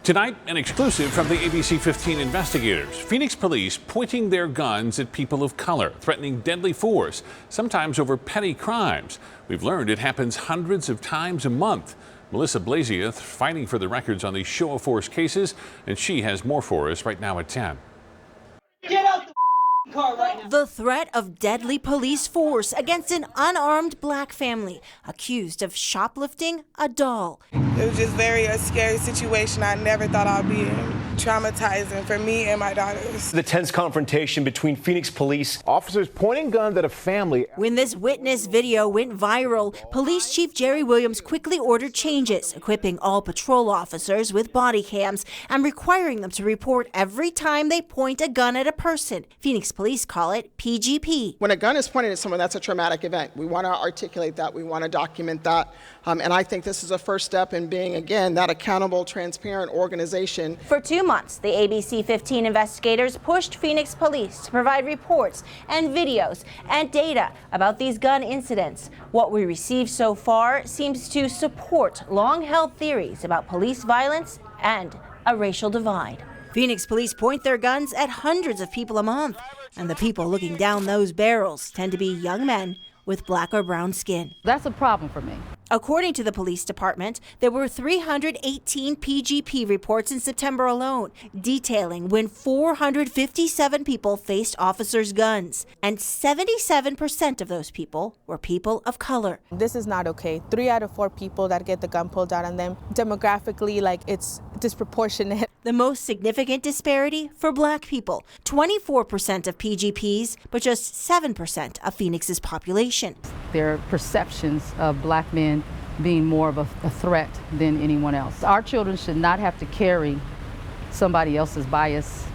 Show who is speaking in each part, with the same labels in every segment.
Speaker 1: Tonight, an exclusive from the ABC 15 investigators. Phoenix police pointing their guns at people of color, threatening deadly force, sometimes over petty crimes. We've learned it happens hundreds of times a month. Melissa Blazia fighting for the records on these show of force cases, and she has more for us right now at 10.
Speaker 2: Get out the car right now.
Speaker 3: The threat of deadly police force against an unarmed black family accused of shoplifting a doll.
Speaker 4: It was just a scary situation I never thought I'd be in. Traumatizing for me and my daughters.
Speaker 5: The tense confrontation between Phoenix police.
Speaker 6: Officers pointing guns at a family.
Speaker 3: When this witness video went viral, Police Chief Jerry Williams quickly ordered changes, equipping all patrol officers with body cams and requiring them to report every time they point a gun at a person. Phoenix police call it PGP.
Speaker 7: When a gun is pointed at someone, that's a traumatic event. We want to articulate that. We want to document that. And I think this is a first step in being, again, that accountable, transparent organization.
Speaker 8: For 2 months, the ABC 15 investigators pushed Phoenix police to provide reports and videos and data about these gun incidents. What we received so far seems to support long-held theories about police violence and a racial divide.
Speaker 3: Phoenix police point their guns at hundreds of people a month, and the people looking down those barrels tend to be young men with black or brown skin.
Speaker 9: That's a problem for me.
Speaker 3: According to the police department, there were 318 PGP reports in September alone, detailing when 457 people faced officers' guns, and 77% of those people were people of color.
Speaker 4: This is not okay. 3 out of 4 people that get the gun pulled out on them, demographically, it's disproportionate.
Speaker 3: The most significant disparity for black people, 24% of PGPs, but just 7% of Phoenix's population.
Speaker 9: There are perceptions of black men being more of a threat than anyone else. Our children should not have to carry somebody else's bias.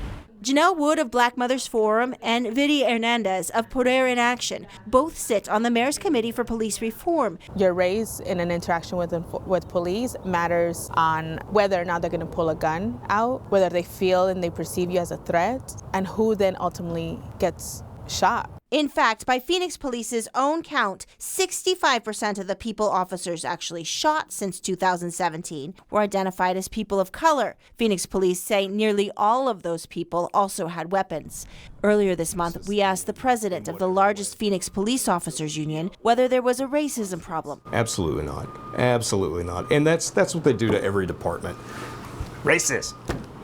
Speaker 3: Janelle Wood of Black Mothers Forum and Vidy Hernandez of Poder in Action both sit on the Mayor's Committee for Police Reform.
Speaker 4: Your race in an interaction with police matters on whether or not they're going to pull a gun out, whether they feel and they perceive you as a threat, and who then ultimately gets shot.
Speaker 3: In fact, by Phoenix Police's own count, 65% of the people officers actually shot since 2017 were identified as people of color. Phoenix Police say nearly all of those people also had weapons. Earlier this month, we asked the president of the largest Phoenix Police Officers Union whether there was a racism problem.
Speaker 5: Absolutely not. Absolutely not. And that's what they do to every department. Racist.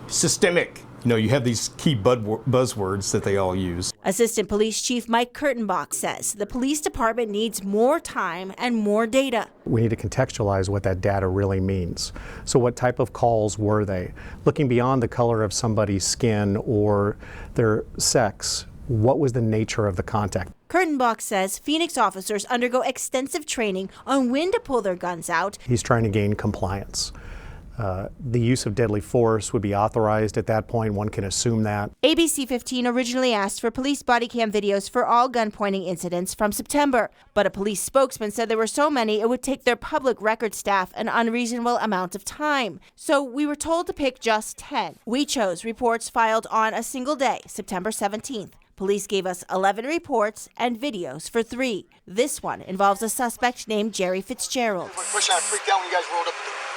Speaker 5: Systemic. You have these key buzzwords that they all use.
Speaker 3: Assistant Police Chief Mike Kurtenbach says the police department needs more time and more data.
Speaker 10: We need to contextualize what that data really means. So what type of calls were they? Looking beyond the color of somebody's skin or their sex, what was the nature of the contact?
Speaker 3: Kurtenbach says Phoenix officers undergo extensive training on when to pull their guns out.
Speaker 10: He's trying to gain compliance. The use of deadly force would be authorized at that point. One can assume that.
Speaker 3: ABC 15 originally asked for police body cam videos for all gun pointing incidents from September, but a police spokesman said there were so many it would take their public record staff an unreasonable amount of time. So we were told to pick just 10. We chose reports filed on a single day, September 17th. Police gave us 11 reports and videos for 3. This one involves a suspect named Jerry Fitzgerald.
Speaker 11: I freaked out when you guys rolled up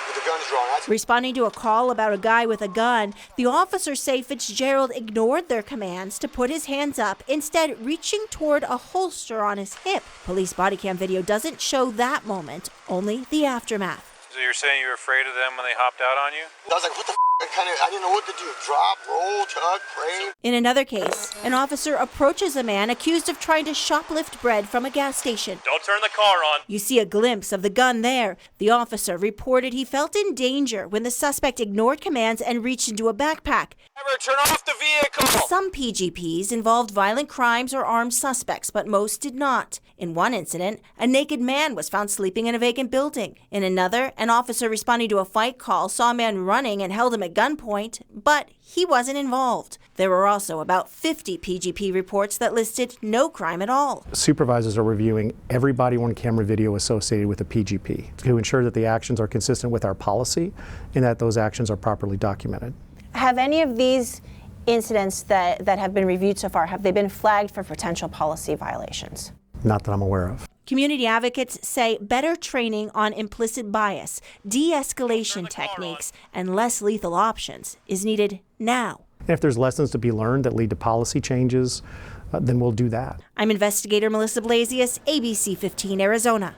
Speaker 11: with the guns drawn.
Speaker 3: Responding to a call about a guy with a gun, the officers say Fitzgerald ignored their commands to put his hands up, instead reaching toward a holster on his hip. Police body cam video doesn't show that moment, only the aftermath.
Speaker 12: So you're saying you were afraid of them when they hopped out on you?
Speaker 11: I was like, what the I didn't know what to do. Drop, roll, tug, pray.
Speaker 3: In another case, an officer approaches a man accused of trying to shoplift bread from a gas station.
Speaker 12: Don't turn the car on.
Speaker 3: You see a glimpse of the gun there. The officer reported he felt in danger when the suspect ignored commands and reached into a backpack.
Speaker 12: Turn off the vehicle!
Speaker 3: Some PGPs involved violent crimes or armed suspects, but most did not. In one incident, a naked man was found sleeping in a vacant building. In another, an officer responding to a fight call saw a man running and held him at gunpoint, but he wasn't involved. There were also about 50 PGP reports that listed no crime at all.
Speaker 10: Supervisors are reviewing every body-worn camera video associated with a PGP to ensure that the actions are consistent with our policy and that those actions are properly documented.
Speaker 8: Have any of these incidents that have been reviewed so far, have they been flagged for potential policy violations?
Speaker 10: Not that I'm aware of.
Speaker 3: Community advocates say better training on implicit bias, de-escalation techniques, and less lethal options is needed now.
Speaker 10: And if there's lessons to be learned that lead to policy changes, then we'll do that.
Speaker 3: I'm investigator Melissa Blasius, ABC 15 Arizona.